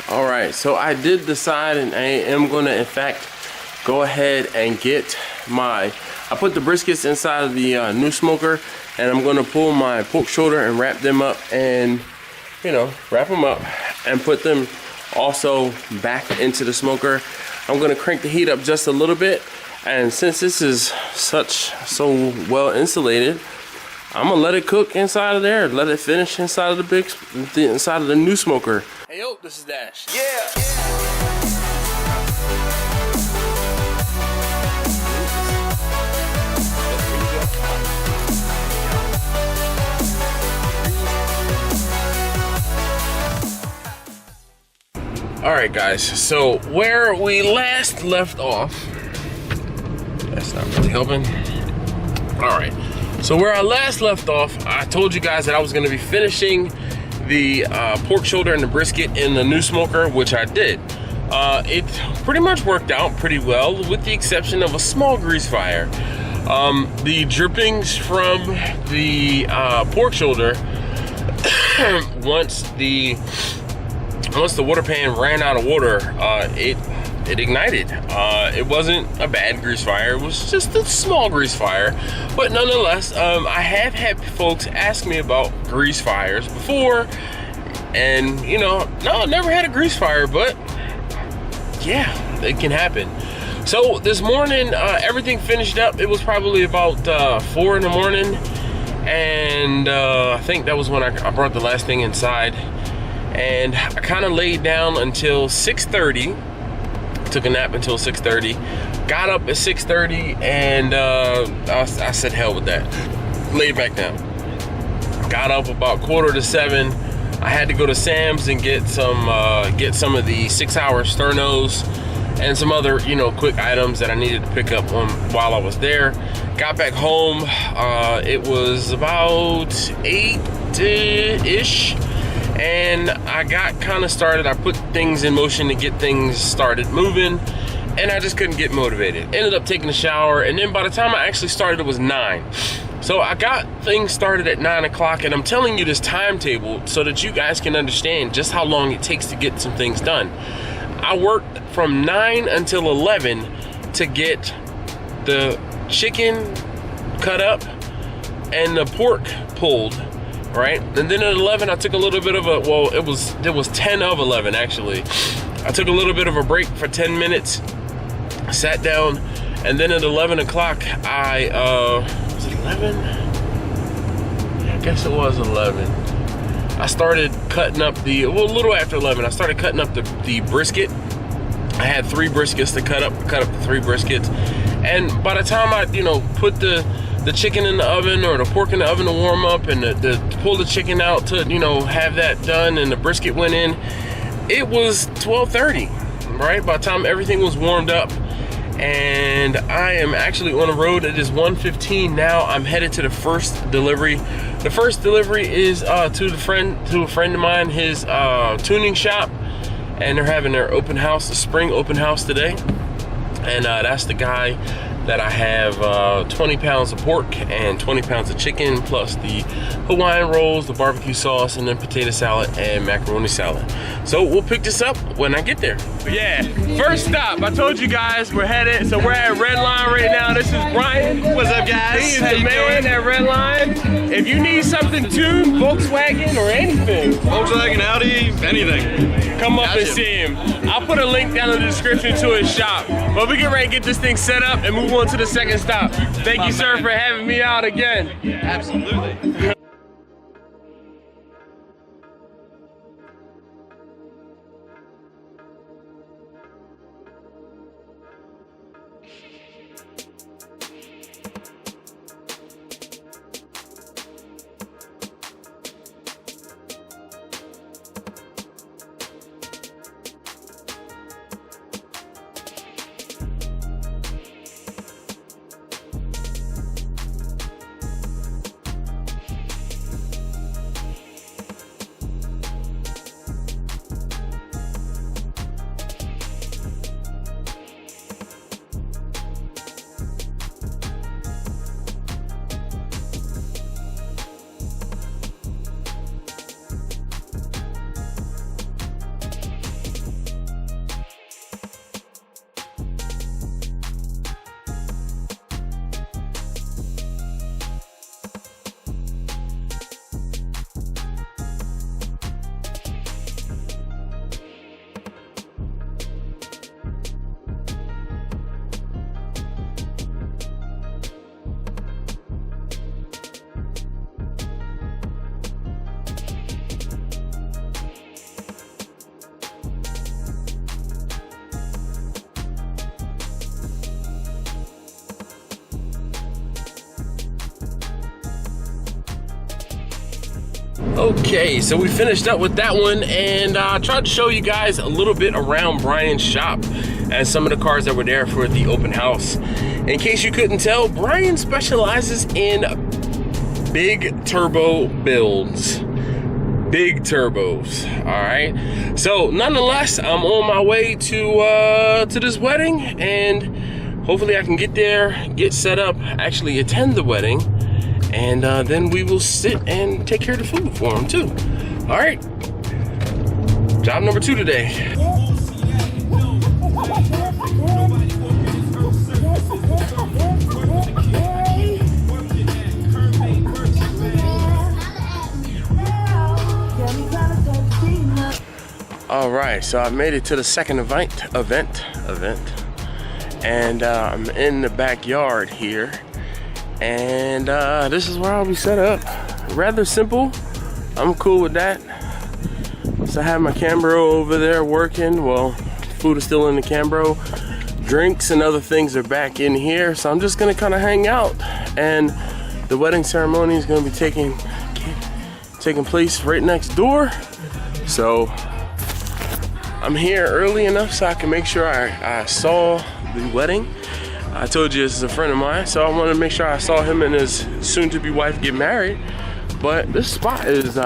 All right, so I did decide, and I am gonna in fact go ahead and get I put the briskets inside of the new smoker, and I'm gonna pull my pork shoulder and wrap them up, and wrap them up and put them also back into the smoker. I'm gonna crank the heat up just a little bit, and since this is so well insulated, I'm gonna let it cook inside of there, let it finish inside of inside of the new smoker. Hey yo, this is Dash. Yeah. All right, guys. So where we last left off, that's not really helping. All right. So where I last left off, I told you guys that I was going to be finishing the pork shoulder and the brisket in the new smoker, which I did. It pretty much worked out pretty well, with the exception of a small grease fire. The drippings from the pork shoulder, once the water pan ran out of water, it ignited. It wasn't a bad grease fire, it was just a small grease fire, but nonetheless, I have had folks ask me about grease fires before, and no, I never had a grease fire, but yeah, it can happen. So this morning, everything finished up. It was probably about 4 in the morning, and I think that was when I brought the last thing inside, and I kind of laid down until 6:30. Took a nap until 6:30, got up at 6:30, and I said hell with that, laid back down. Got up about 6:45. I had to go to Sam's and get some of the 6-hour sternos and some other quick items that I needed to pick up while I was there. Got back home, it was about 8-ish. And I got kind of started. I put things in motion to get things started moving, and I just couldn't get motivated. Ended up taking a shower, and then by the time I actually started, it was 9. So I got things started at 9 o'clock, and I'm telling you this timetable so that you guys can understand just how long it takes to get some things done. I worked from 9 until 11 to get the chicken cut up and the pork pulled. Right, and then at 11 I took a little bit of a, well, it was 10 of 11 actually. I took a little bit of a break for 10 minutes, sat down, and then at 11 o'clock was it 11? Yeah, I guess it was 11. I started cutting up a little after 11, I started cutting up the brisket. I had 3 briskets to cut up the 3 briskets, and by the time I put the chicken in the oven or the pork in the oven to warm up, and to pull the chicken out to have that done, and the brisket went in, it was 12:30, right? By the time everything was warmed up, and I am actually on the road. It is 1:15 now. I'm headed to the first delivery. The first delivery is to a friend of mine, his tuning shop, and they're having their open house, the spring open house today, and that's the guy that I have 20 pounds of pork and 20 pounds of chicken, plus the Hawaiian rolls, the barbecue sauce, and then potato salad and macaroni salad. So we'll pick this up when I get there. Yeah, first stop, I told you guys we're headed, so we're at Red Line right now. This is Brian. What's up, guys? He is the man at Red Line. If you need something tuned, Volkswagen or anything. Volkswagen, Audi, anything. Come up and see him. I'll put a link down in the description to his shop. But we get ready to get this thing set up and move on to the second stop. Thank you, sir, for having me out again. Absolutely. Okay, so we finished up with that one, and I tried to show you guys a little bit around Brian's shop and some of the cars that were there for the open house. In case you couldn't tell, Brian specializes in big turbo builds. Big turbos. All right, so nonetheless, I'm on my way to this wedding, and hopefully I can get there, get set up, actually attend the wedding, and then we will sit and take care of the food for him too. All right, job number 2 today. All right, so I made it to the second event, and I'm in the backyard here, and this is where I'll be set up. Rather simple. I'm cool with that. So I have my Cambro over there working. Well, food is still in the Cambro. Drinks and other things are back in here, so I'm just gonna kind of hang out, and the wedding ceremony is gonna be taking place right next door. So I'm here early enough so I can make sure I saw the wedding. I told you this is a friend of mine, so I wanted to make sure I saw him and his soon-to-be wife get married. But this spot is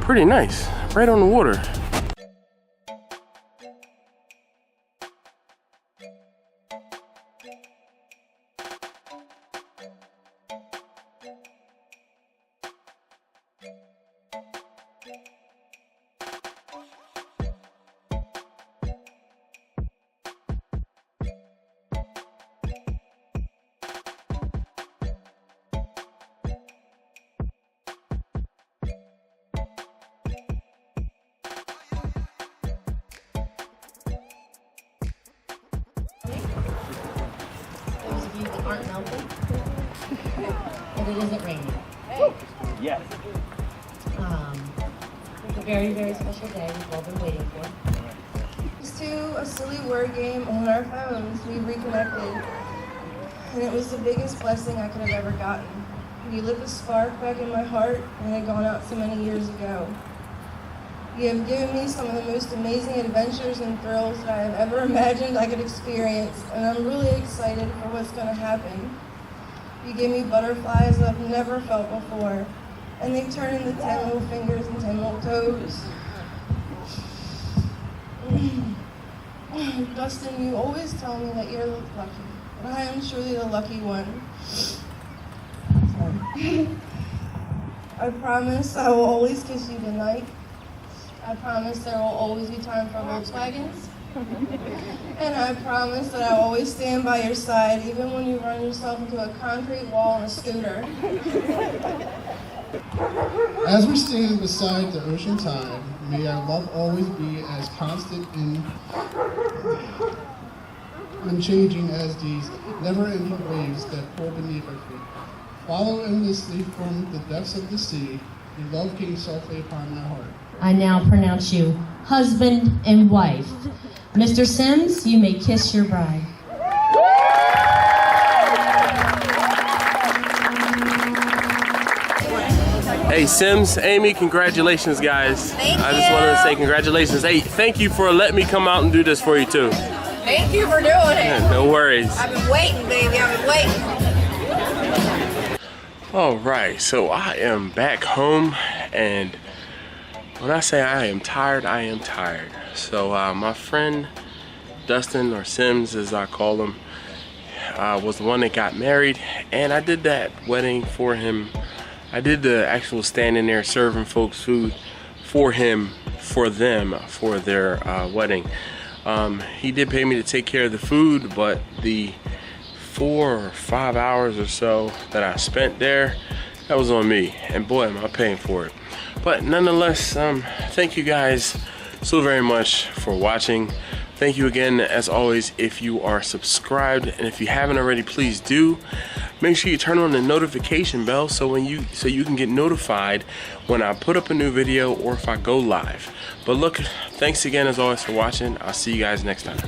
pretty nice, right on the water. Aren't melting, and it isn't raining. Yes. It's a very, very special day we've all been waiting for. Thanks to a silly word game on our phones, we reconnected, and it was the biggest blessing I could have ever gotten. You lit a spark back in my heart that had gone out so many years ago. You have given me some of the most amazing adventures and thrills that I have ever imagined I could experience, and I'm really excited for what's going to happen. You gave me butterflies that I've never felt before, and they turn into 10 little fingers and 10 little toes. Dustin, you always tell me that you're lucky, but I am truly the lucky one. I promise I will always kiss you goodnight. I promise there will always be time for Volkswagens. And I promise that I will always stand by your side, even when you run yourself into a concrete wall on a scooter. As we stand beside the ocean tide, may our love always be as constant and unchanging as these never-ending waves that pour beneath our feet. Follow endlessly from the depths of the sea, your love came softly upon my heart. I now pronounce you husband and wife. Mr. Sims, you may kiss your bride. Hey, Sims, Amy, congratulations, guys. Thank you. I just wanted to say congratulations. Hey, thank you for letting me come out and do this for you, too. Thank you for doing it. No worries. I've been waiting, baby. I've been waiting. All right, so I am back home, and when I say I am tired, I am tired. So my friend Dustin, or Sims as I call him, was the one that got married, and I did that wedding for him. I did the actual standing there serving folks food for him, for them, for their wedding. He did pay me to take care of the food, but the 4 or 5 hours or so that I spent there, that was on me, and boy am I paying for it. But nonetheless, thank you guys so very much for watching. Thank you again, as always, if you are subscribed, and if you haven't already, please do. Make sure you turn on the notification bell so you can get notified when I put up a new video or if I go live. But look, thanks again as always for watching. I'll see you guys next time.